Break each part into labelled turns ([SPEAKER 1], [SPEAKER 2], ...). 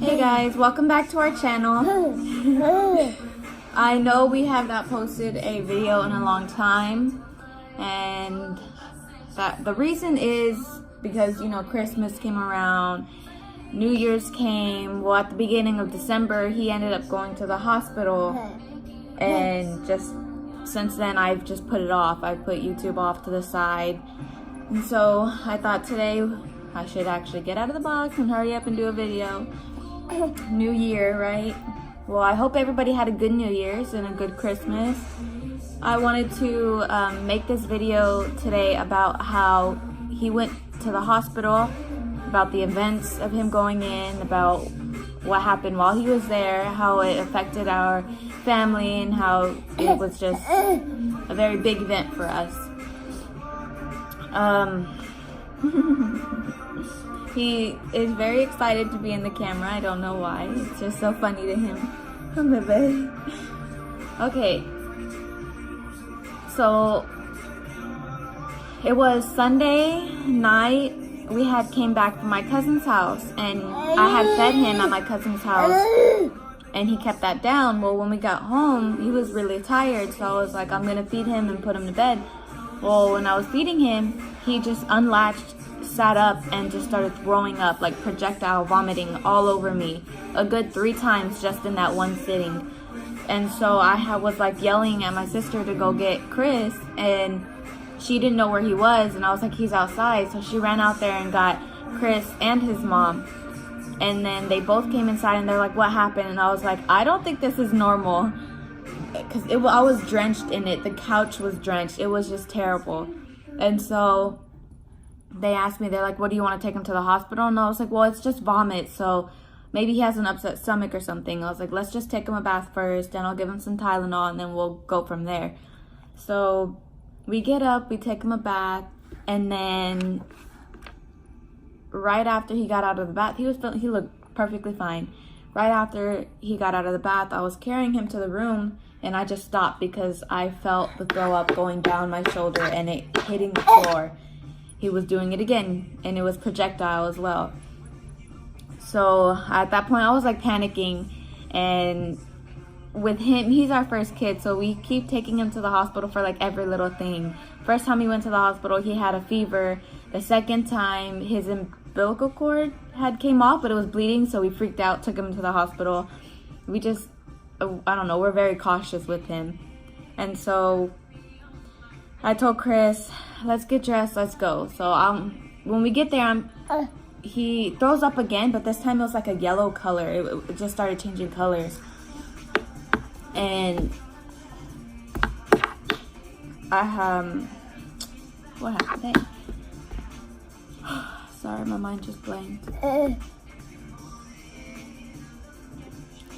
[SPEAKER 1] Hey guys, welcome back to our channel. I know we have not posted a video in a long time, and the reason is because, you know, Christmas came around, New Year's came. Well, at the beginning of December, he ended up going to the hospital, and just since then I've just put it off. I put YouTube off to the side, and so I thought today I should actually get out of the box and hurry up and do a video. New Year, right? Well, I hope everybody had a good New Year's and a good Christmas. I wanted to make this video today about how he went to the hospital, about the events of him going in, about what happened while he was there, how it affected our family, and how it was just a very big event for us. He is very excited to be in the camera. I don't know why. It's just so funny to him. Okay. So it was Sunday night. We had came back from my cousin's house, and I had fed him at my cousin's house, and he kept that down. Well, when we got home, he was really tired, so I was like, I'm gonna feed him and put him to bed. Well, when I was feeding him, he just unlatched, sat up, and just started throwing up, like projectile vomiting all over me, a good 3 times just in that one sitting. And so I was like yelling at my sister to go get Chris, and she didn't know where he was, and I was like, he's outside. So she ran out there and got Chris and his mom, and then they both came inside, and they're like, what happened? And I was like, I don't think this is normal, because I was drenched in it. The couch was drenched. It was just terrible. And so they asked me, they're like, what do you want to take him to the hospital? And I was like, well, it's just vomit, so maybe he has an upset stomach or something. I was like, let's just take him a bath first, and I'll give him some Tylenol, and then we'll go from there. So we get up, we take him a bath, and then right after he got out of the bath, he looked perfectly fine. Right after he got out of the bath, I was carrying him to the room, and I just stopped because I felt the throw up going down my shoulder and it hitting the floor. He was doing it again, and it was projectile as well. So at that point, I was like panicking, and with him, he's our first kid, so we keep taking him to the hospital for like every little thing. First time he went to the hospital, he had a fever. The second time, his umbilical cord came off, but it was bleeding, so we freaked out, took him to the hospital. We just, I don't know, we're very cautious with him. And so I told Chris, let's get dressed, let's go. So when we get there, he throws up again, but this time it was like a yellow color. It just started changing colors. And what happened? Sorry, my mind just blanked.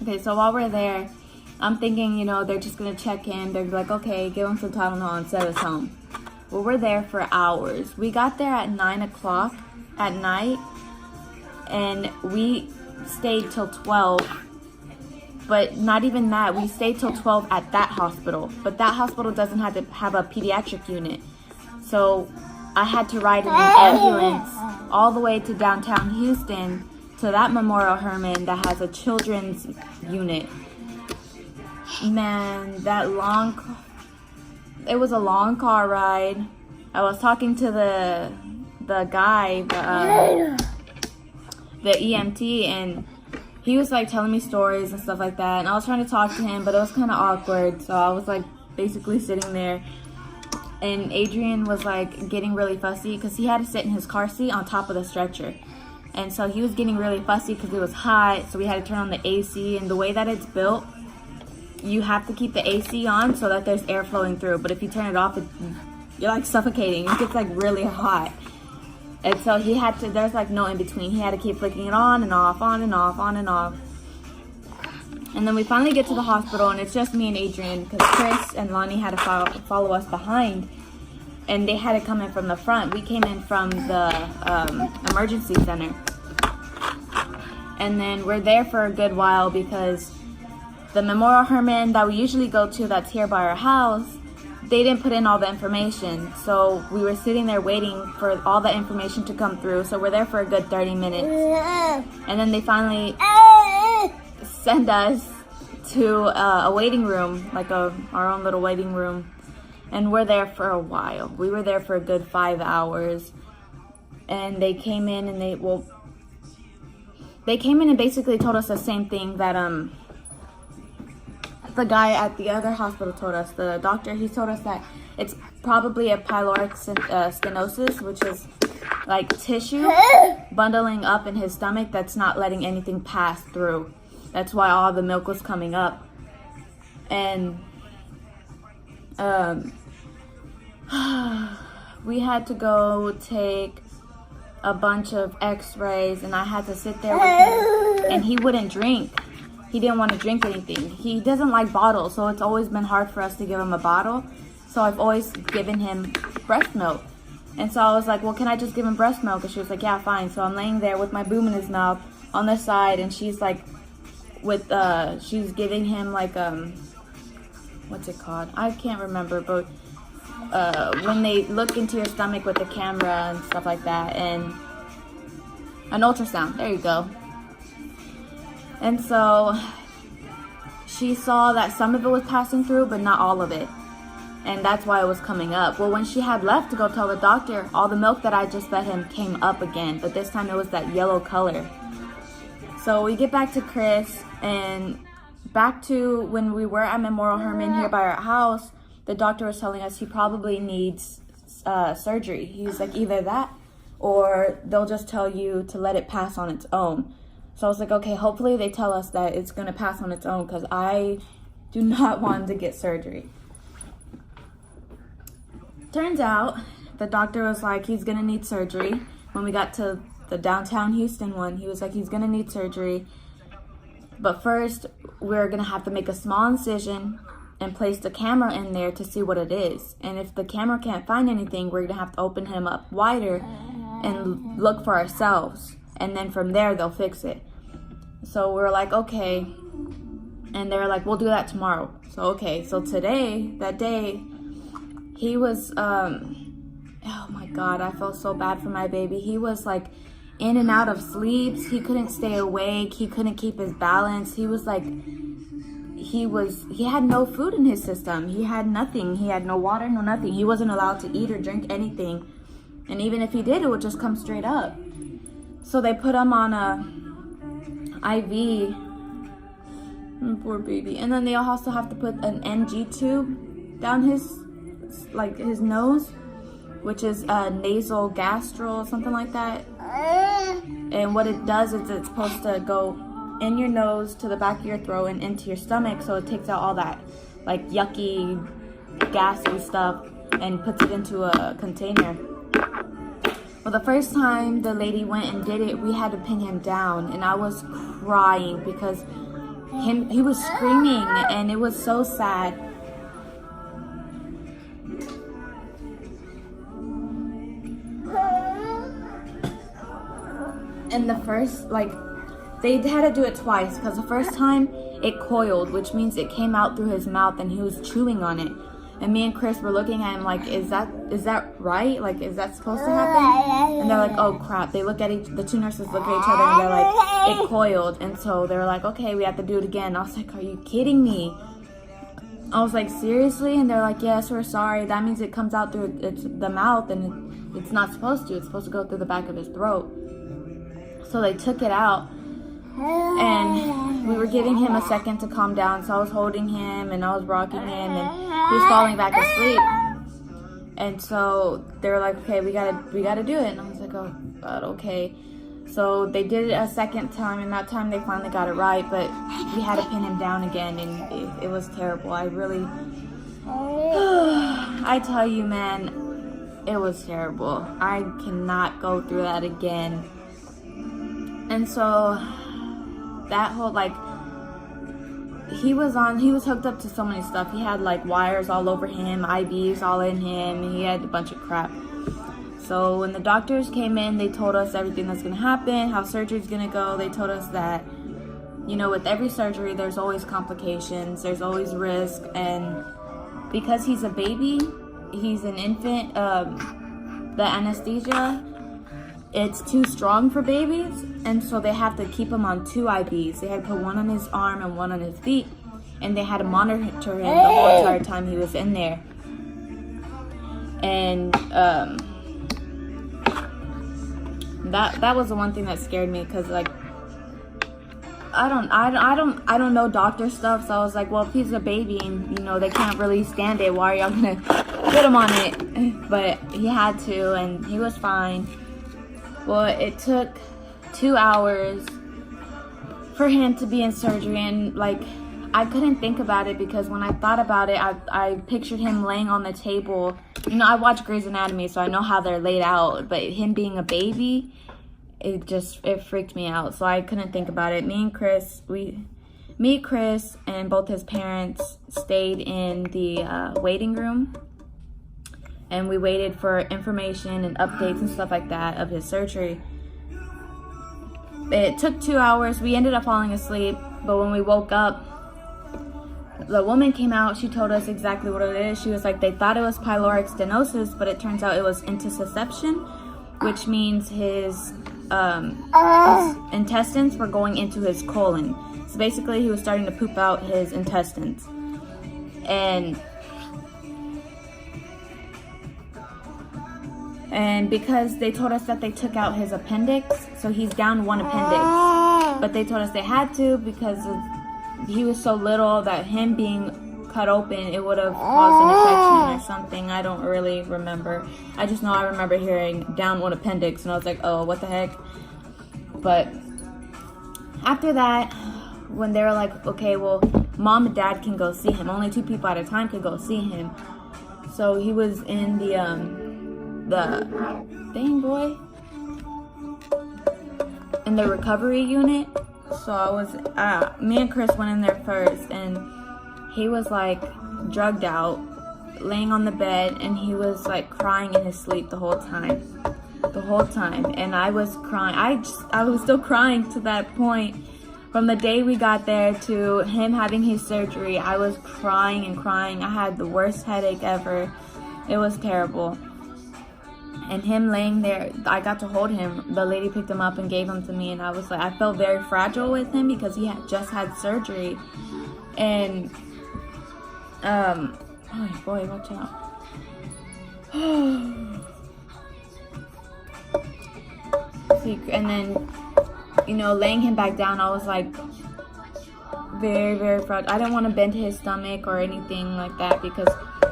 [SPEAKER 1] Okay, so while we're there, I'm thinking, you know, they're just gonna check in. They're like, okay, give him some Tylenol and send us home. Well, we're there for hours. We got there at 9 o'clock at night, and we stayed till 12. But not even that, we stayed till 12 at that hospital. But that hospital doesn't have a pediatric unit. So I had to ride in an ambulance all the way to downtown Houston to that Memorial Hermann that has a children's unit. Man, it was a long car ride. I was talking to the guy, the EMT, and he was like telling me stories and stuff like that, and I was trying to talk to him, but it was kind of awkward, so I was like basically sitting there, and Adrian was like getting really fussy because he had to sit in his car seat on top of the stretcher, and so he was getting really fussy because it was hot, so we had to turn on the AC, and the way that it's built, you have to keep the AC on so that there's air flowing through, but if you turn it off, you're like suffocating. It gets like really hot. And so he had to, there's like no in between. He had to keep flicking it on and off, on and off, on and off. And then we finally get to the hospital, and it's just me and Adrian because Chris and Lonnie had to follow us behind, and they had to come in from the front. We came in from the emergency center. And then we're there for a good while because the Memorial Hermann that we usually go to that's here by our house, they didn't put in all the information, so we were sitting there waiting for all the information to come through. So we're there for a good 30 minutes, and then they finally send us to a waiting room, like our own little waiting room. And we're there for a while. We were there for a good 5 hours. And they came in and they came in and basically told us the same thing that the guy at the other hospital told us. The doctor, he told us that it's probably a pyloric stenosis, which is like tissue bundling up in his stomach that's not letting anything pass through. That's why all the milk was coming up. And we had to go take a bunch of x-rays, and I had to sit there with him, and he wouldn't drink. He didn't want to drink anything. He doesn't like bottles, so it's always been hard for us to give him a bottle. So I've always given him breast milk. And so I was like, well, can I just give him breast milk? And she was like, yeah, fine. So I'm laying there with my boob in his mouth on this side, and she's like, she's giving him like, what's it called? I can't remember, but when they look into your stomach with the camera and stuff like that, and an ultrasound, there you go. And so she saw that some of it was passing through, but not all of it. And that's why it was coming up. Well, when she had left to go tell the doctor, all the milk that I just fed him came up again, but this time it was that yellow color. So we get back to Chris, and back to when we were at Memorial Hermann here by our house, the doctor was telling us he probably needs surgery. He's like, either that or they'll just tell you to let it pass on its own. So I was like, okay, hopefully they tell us that it's going to pass on its own, because I do not want to get surgery. Turns out the doctor was like, he's going to need surgery. When we got to the downtown Houston one, he was like, he's going to need surgery. But first, we're going to have to make a small incision and place the camera in there to see what it is. And if the camera can't find anything, we're going to have to open him up wider and look for ourselves. And then from there, they'll fix it. So we're like, okay. And they're like, we'll do that tomorrow. So, okay. So today, that day, he was, oh my God, I felt so bad for my baby. He was like in and out of sleeps. He couldn't stay awake. He couldn't keep his balance. He was like, he had no food in his system. He had nothing. He had no water, no nothing. He wasn't allowed to eat or drink anything. And even if he did, it would just come straight up. So they put him on a IV. Poor baby. And then they also have to put an NG tube down his nose, which is a nasal gastral, something like that. And what it does is it's supposed to go in your nose to the back of your throat and into your stomach, so it takes out all that like yucky, gassy stuff and puts it into a container. Well, the first time the lady went and did it, we had to pin him down, and I was crying because he was screaming, and it was so sad. And the first, they had to do it twice, because the first time it coiled, which means it came out through his mouth and he was chewing on it. And me and Chris were looking at him like, is that right? Like, is that supposed to happen? And they're like, oh crap. They look at the two nurses look at each other and they're like, it coiled. And so they were like, okay, we have to do it again. I was like, are you kidding me? I was like, seriously? And they're like, yes, we're sorry. That means it comes out through the mouth, and it's not supposed to. It's supposed to go through the back of his throat. So they took it out, and we were giving him a second to calm down. So I was holding him and I was rocking him, and he was falling back asleep. And so they were like, okay, we gotta do it. And I was like, oh God, okay. So they did it a second time, and that time they finally got it right, but we had to pin him down again, and it was terrible. I really, I tell you, man, it was terrible. I cannot go through that again. And so that whole, he was hooked up to so many stuff. He had wires all over him, IVs all in him, and he had a bunch of crap. So when the doctors came in, they told us everything that's going to happen, how surgery's going to go. They told us that, with every surgery, there's always complications, there's always risk. And because he's a baby, he's an infant, the anesthesia it's too strong for babies, and so they have to keep him on 2 IVs. They had to put one on his arm and one on his feet, and they had to monitor him the whole entire time he was in there. And that was the one thing that scared me, because like I don't know doctor stuff, so I was like, well, if he's a baby and you know they can't really stand it, why are y'all gonna put him on it? But he had to, and he was fine. Well, it took 2 hours for him to be in surgery, and like I couldn't think about it, because when I thought about it, I pictured him laying on the table. You know, I watch Grey's Anatomy, so I know how they're laid out, but him being a baby, it freaked me out. So I couldn't think about it. Me, Chris, and both his parents stayed in the waiting room, and we waited for information and updates and stuff like that of his surgery. It took 2 hours. We ended up falling asleep, but when we woke up, the woman came out. She told us exactly what it is. She was like, they thought it was pyloric stenosis, but it turns out it was intussusception, which means his intestines were going into his colon. So basically he was starting to poop out his intestines. And because they told us that they took out his appendix, so he's down 1 appendix, but they told us they had to because he was so little that him being cut open, it would have caused an infection or something. I don't really remember. I just know I remember hearing down 1 appendix, and I was like, oh, what the heck? But after that, when they were like, okay, well, mom and dad can go see him. Only 2 people at a time could go see him. So he was in the thing, boy, in the recovery unit. So I was, me and Chris went in there first, and he was like drugged out, laying on the bed, and he was like crying in his sleep the whole time. And I was crying. I was still crying to that point. From the day we got there to him having his surgery, I was crying and crying. I had the worst headache ever. It was terrible. And him laying there, I got to hold him. The lady picked him up and gave him to me, and I was like, I felt very fragile with him because he had just had surgery. And oh boy, watch out. And then, you know, laying him back down, I was like very, very fragile. I didn't want to bend his stomach or anything like that, because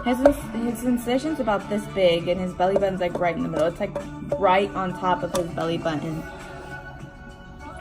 [SPEAKER 1] his incision's about this big, and his belly button's like right in the middle. It's like right on top of his belly button.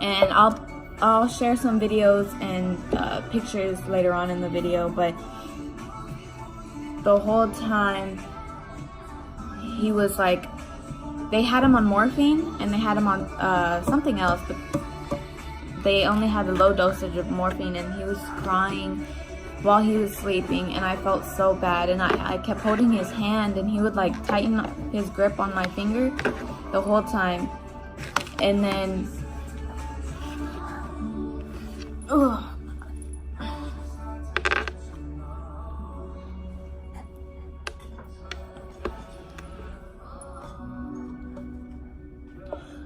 [SPEAKER 1] And I'll share some videos and pictures later on in the video, but the whole time he was like, they had him on morphine and they had him on something else, but they only had a low dosage of morphine, and he was crying while he was sleeping, and I felt so bad. And I kept holding his hand, and he would like tighten his grip on my finger the whole time. And then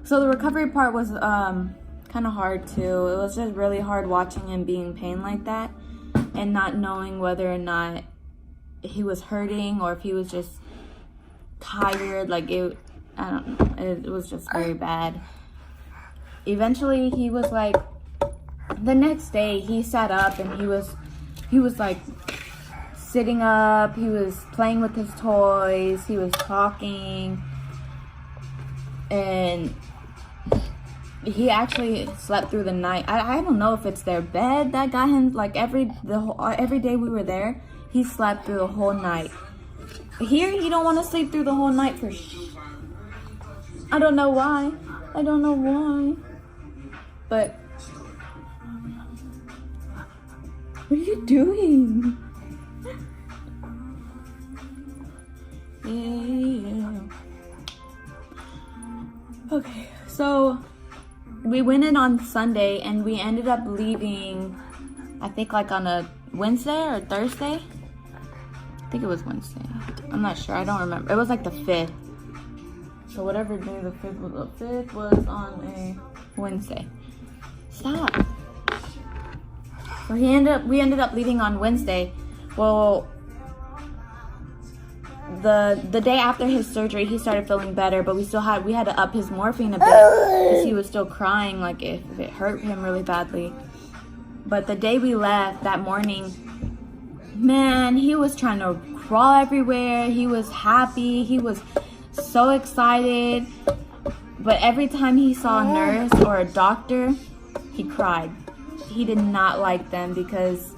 [SPEAKER 1] so the recovery part was kind of hard too. It was just really hard watching him being in pain like that, and not knowing whether or not he was hurting or if he was just tired. Like I don't know, it was just very bad. Eventually he was like, the next day he sat up, and he was like sitting up, he was playing with his toys, he was talking, and he actually slept through the night. I don't know if it's their bed that got him. Like every day we were there, he slept through the whole night. Here, he don't want to sleep through the whole night for I don't know why. But what are you doing? Yeah. Okay, so we went in on Sunday, and we ended up leaving, I think like on a Wednesday or Thursday. I think it was Wednesday. I'm not sure. I don't remember. It was like the 5th. So whatever day the 5th was on a Wednesday. Stop. So we ended up leaving on Wednesday. Well, the day after his surgery, he started feeling better, but we had to up his morphine a bit because he was still crying, like if it hurt him really badly. But the day we left, that morning, man, he was trying to crawl everywhere. He was happy. He was so excited. But every time he saw a nurse or a doctor, he cried. He did not like them because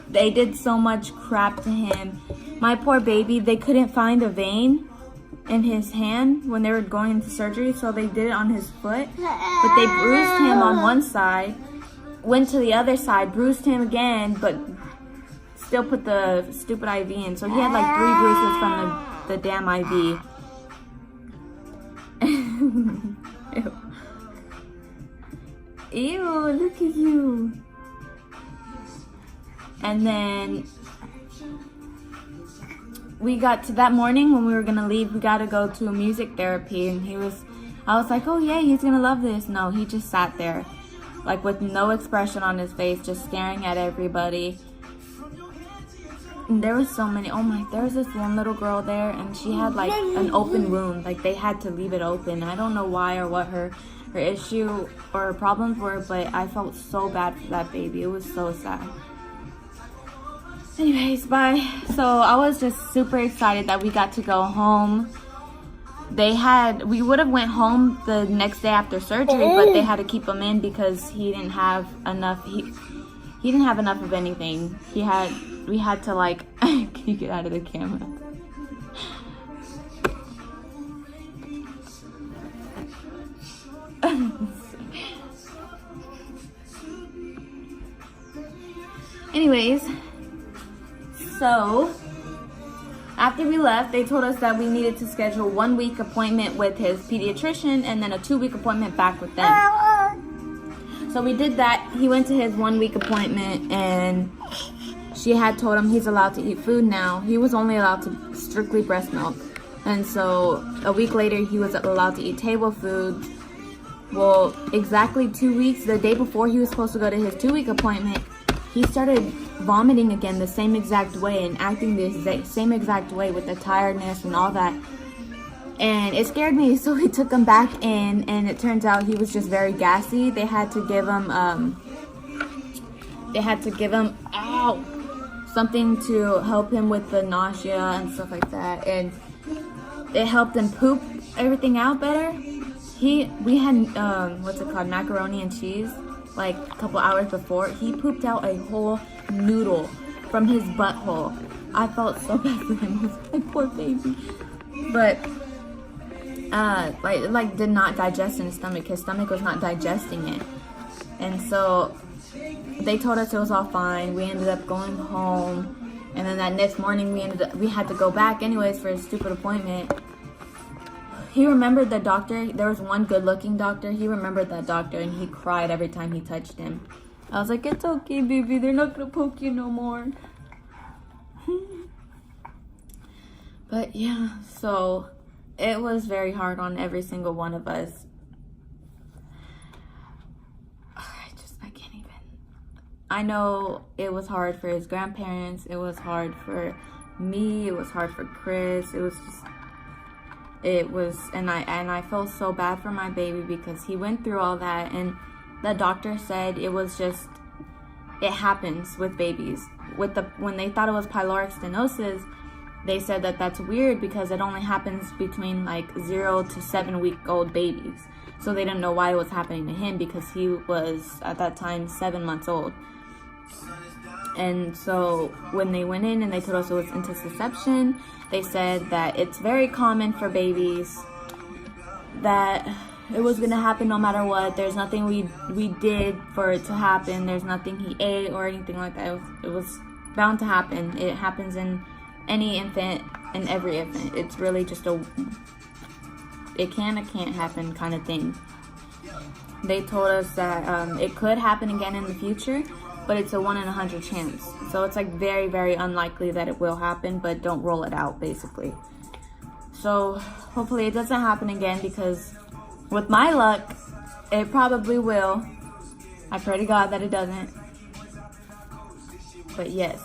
[SPEAKER 1] they did so much crap to him. My poor baby, they couldn't find a vein in his hand when they were going into surgery, so they did it on his foot. But they bruised him on one side, went to the other side, bruised him again, but still put the stupid IV in. So he had like 3 bruises from the damn IV. Ew. Ew, look at you. And then we got to that morning when we were gonna leave, we got to go to music therapy, and I was like, oh yeah, he's gonna love this. No, he just sat there, like with no expression on his face, just staring at everybody. And there was so many, there was this one little girl there, and she had like an open wound, like they had to leave it open. I don't know why or what her issue or her problems were, but I felt so bad for that baby. It was so sad. Anyways, bye. So I was just super excited that we got to go home. We would have went home the next day after surgery, but they had to keep him in because he didn't have enough. He didn't have enough of anything. We had to like, can you get out of the camera? Anyways, so after we left, they told us that we needed to schedule 1 week appointment with his pediatrician and then a 2-week appointment back with them. So we did that. He went to his 1 week appointment, and she had told him he's allowed to eat food now. He was only allowed to strictly breast milk. And so a week later, he was allowed to eat table food. Well, exactly 2 weeks, the day before he was supposed to go to his 2-week appointment, he started vomiting again the same exact way and acting the same exact way with the tiredness and all that. And it scared me, so we took him back in, and it turns out he was just very gassy. They had to give him something to help him with the nausea and stuff like that, and it helped him poop everything out better. We had macaroni and cheese like a couple hours before. He pooped out a whole noodle from his butthole. I felt so bad for him. It was my poor baby. But like did not digest in his stomach. His stomach was not digesting it. And so they told us it was all fine. We ended up going home, and then that next morning we had to go back anyways for his stupid appointment. He remembered the doctor. There was one good-looking doctor. He remembered that doctor, and he cried every time he touched him. I was like, it's okay, baby. They're not gonna poke you no more. But yeah, so it was very hard on every single one of us. I can't even. I know it was hard for his grandparents. It was hard for me. It was hard for Chris. And I felt so bad for my baby because he went through all that, and the doctor said it happens with babies. When they thought it was pyloric stenosis, they said that that's weird because it only happens between like 0 to 7 week old babies. So they didn't know why it was happening to him because he was at that time 7 months old. And so when they went in and they told us it was intussusception, they said that it's very common for babies, that it was going to happen no matter what. There's nothing we did for it to happen. There's nothing he ate or anything like that. It was bound to happen. It happens in any infant and every infant. It's really just it can't happen kind of thing. They told us that it could happen again in the future, but it's a 1 in 100 chance. So it's like very, very unlikely that it will happen, but don't rule it out, basically. So hopefully it doesn't happen again, because with my luck, it probably will. I pray to God that it doesn't. But yes.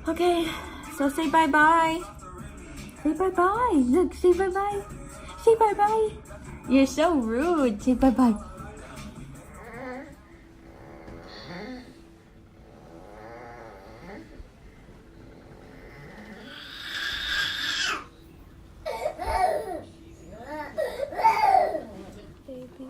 [SPEAKER 1] Okay, so say bye-bye. Say bye-bye. Look, say bye-bye. Say bye-bye. You're so rude. Say bye-bye. Baby.